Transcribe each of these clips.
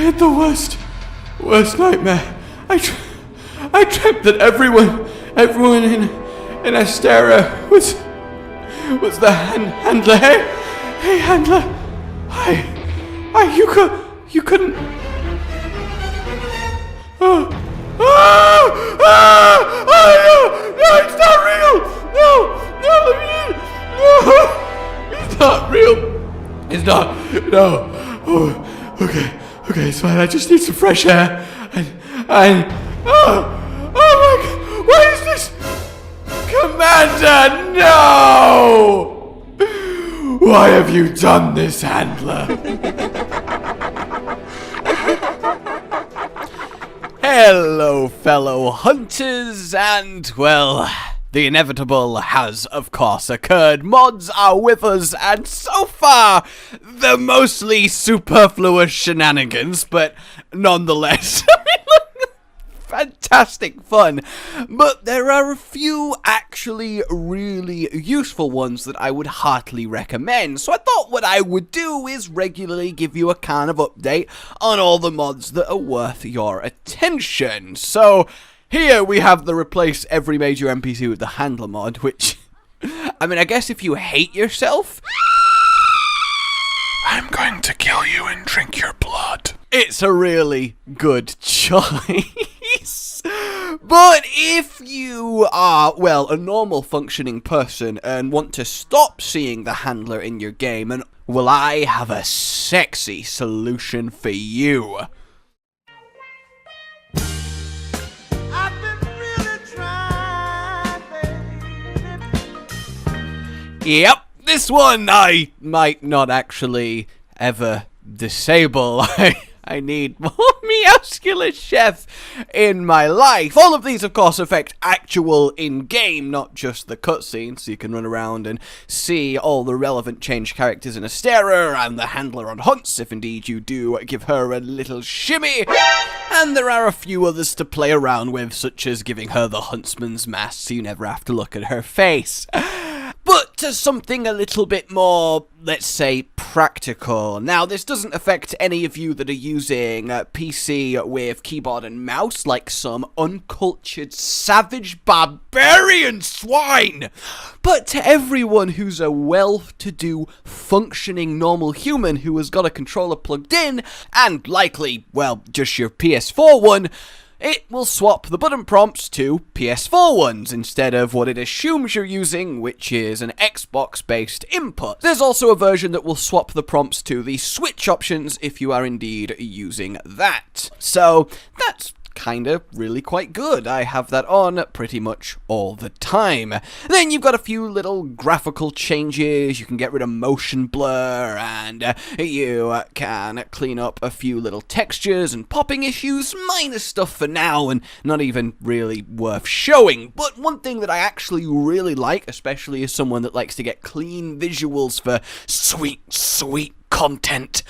had the worst nightmare. I dreamt that everyone in Astera was the handler. Hey, handler. You couldn't. No, it's not real. No, it's not real. It's not. No. Oh, okay, it's fine. I just need some fresh air. Oh my God! What is this? Commander, no! Why have you done this, handler? Hello, fellow hunters, and, well, the inevitable has, of course, occurred. Mods are with us, and so far, they're mostly superfluous shenanigans, but nonetheless, fantastic fun. But there are a few actually really useful ones that I would heartily recommend. So I thought what I would do is regularly give you a kind of update on all the mods that are worth your attention. So here we have the replace every major NPC with the handler mod, which, I mean, I guess if you hate yourself, I'm going to kill you and drink your blood. It's a really good choice. But if you are, well, a normal functioning person and want to stop seeing the handler in your game, and, well, I have a sexy solution for you. I've been really trying, baby. Yep, this one I might not actually ever disable. I need more Meowscular Chef in my life. All of these, of course, affect actual in-game, not just the cutscenes, so you can run around and see all the relevant changed characters in Astera and the handler on hunts, if indeed you do give her a little shimmy. And there are a few others to play around with, such as giving her the huntsman's mask so you never have to look at her face. But to something a little bit more, let's say, practical. Now, this doesn't affect any of you that are using PC with keyboard and mouse, like some uncultured, savage, barbarian swine. But to everyone who's a well-to-do, functioning, normal human who has got a controller plugged in, and likely, well, just your PS4 one, it will swap the button prompts to PS4 ones instead of what it assumes you're using, which is an Xbox-based input. There's also a version that will swap the prompts to the Switch options if you are indeed using that. So that's kinda really quite good. I have that on pretty much all the time. Then you've got a few little graphical changes. You can get rid of motion blur, and you can clean up a few little textures and popping issues. Minor stuff for now, and not even really worth showing. But one thing that I actually really like, especially as someone that likes to get clean visuals for sweet content,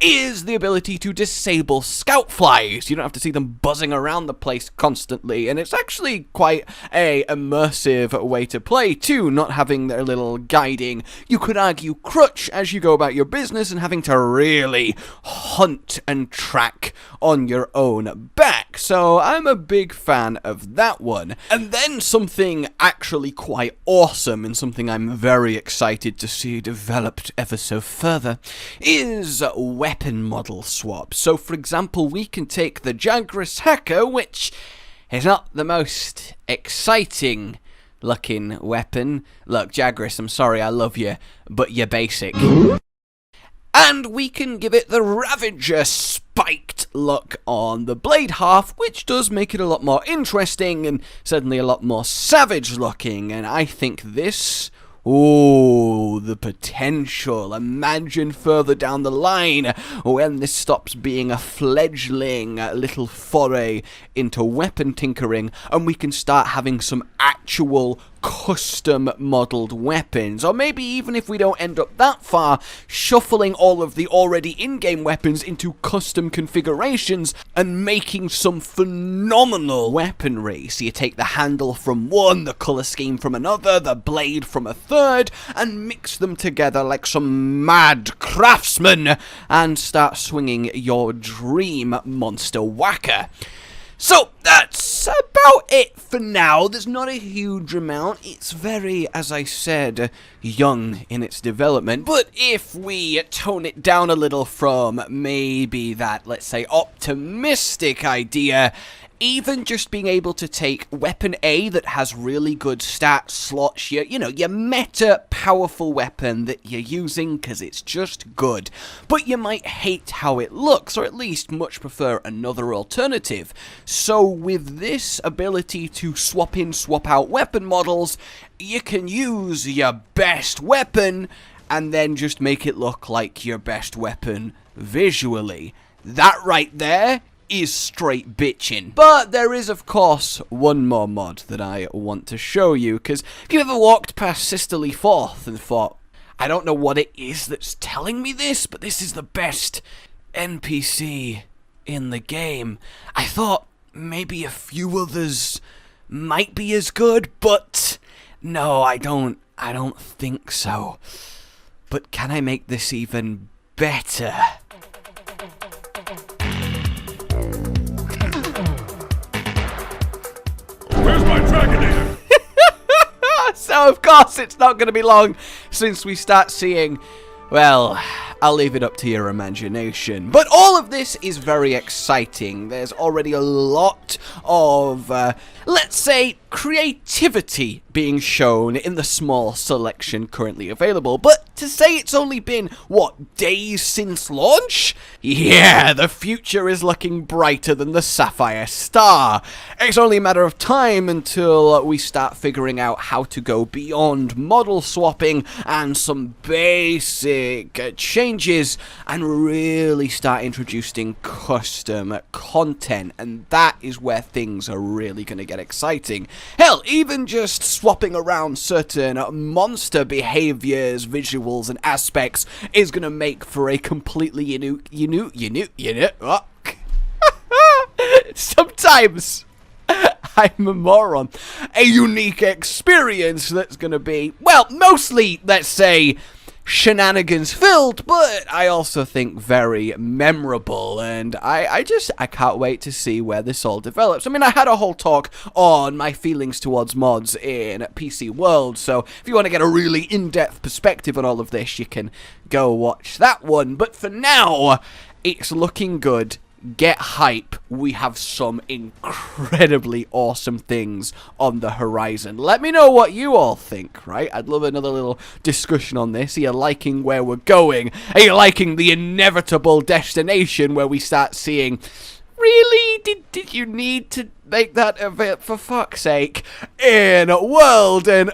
is the ability to disable scout flies. You don't have to see them buzzing around the place constantly, and it's actually quite a immersive way to play too, not having their little guiding, you could argue, crutch as you go about your business and having to really hunt and track on your own back. So I'm a big fan of that one. And then something actually quite awesome, and something I'm very excited to see developed ever so further, is weapon model swap. So for example, we can take the Jagras Hacker, which is not the most exciting looking weapon. Look, Jagras, I'm sorry, I love you, but you're basic. And we can give it the Ravager spiked look on the blade half, which does make it a lot more interesting and certainly a lot more savage looking. And I think this, oh, the potential. Imagine further down the line when this stops being a fledgling little foray into weapon tinkering and we can start having some actual custom modeled weapons, or maybe even if we don't end up that far, shuffling all of the already in-game weapons into custom configurations and making some phenomenal weaponry. So you take the handle from one, the colour scheme from another, the blade from a third, and mix them together like some mad craftsman and start swinging your dream monster whacker. So, that's about it for now. There's not a huge amount. It's very, as I said, young in its development. But if we tone it down a little from maybe that, let's say, optimistic idea, even just being able to take weapon A that has really good stats, slots your meta powerful weapon that you're using because it's just good, but you might hate how it looks, or at least much prefer another alternative. So with this ability to swap in, swap out weapon models, you can use your best weapon and then just make it look like your best weapon visually. That right there is straight bitchin'. But there is, of course, one more mod that I want to show you, because if you ever walked past Sisterly Fourth and thought, I don't know what it is that's telling me this, but this is the best NPC in the game, I thought maybe a few others might be as good, but no, I don't think so. But can I make this even better? Where's my Dragonator? So, of course, it's not going to be long since we start seeing, well, I'll leave it up to your imagination. But all of this is very exciting. There's already a lot of, let's say, creativity being shown in the small selection currently available. But to say it's only been, what, days since launch? Yeah, the future is looking brighter than the Sapphire Star. It's only a matter of time until we start figuring out how to go beyond model swapping and some basic changes and really start introducing custom content. And that is where things are really going to get exciting. Hell, even just swapping around certain monster behaviors, visuals, and aspects is going to make for a completely sometimes I'm a moron. A unique experience that's going to be, well, mostly, let's say, shenanigans filled, but I also think very memorable, and I can't wait to see where this all develops. I mean, I had a whole talk on my feelings towards mods in PC World, so if you want to get a really in-depth perspective on all of this, you can go watch that one. But for now, it's looking good. Get hype, we have some incredibly awesome things on the horizon. Let me know what you all think, right? I'd love another little discussion on this. Are you liking where we're going? Are you liking the inevitable destination where we start seeing, really, did you need to make that event, for fuck's sake, in a world? And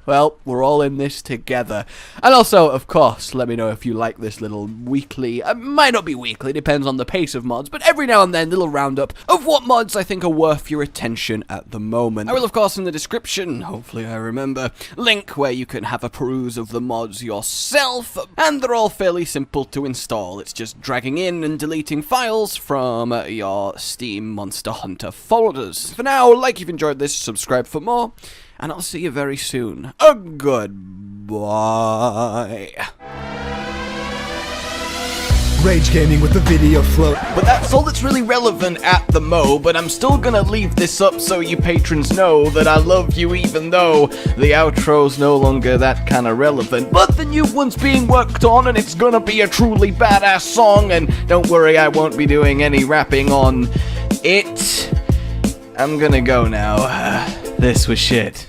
well, we're all in this together. And also, of course, let me know if you like this little weekly, might not be weekly, depends on the pace of mods, but every now and then, little roundup of what mods I think are worth your attention at the moment. I will, of course, in the description, hopefully I remember, link where you can have a peruse of the mods yourself, and they're all fairly simple to install. It's just dragging in and deleting files from your Steam Monster Hunter folders. For now, like you've enjoyed this, subscribe for more, and I'll see you very soon. Goodbye. Rage Gaming with the video float. But that's all that's really relevant at the mo, but I'm still gonna leave this up so you patrons know that I love you even though the outro's no longer that kind of relevant. But the new one's being worked on and it's gonna be a truly badass song, and don't worry, I won't be doing any rapping on it. I'm gonna go now. This was shit.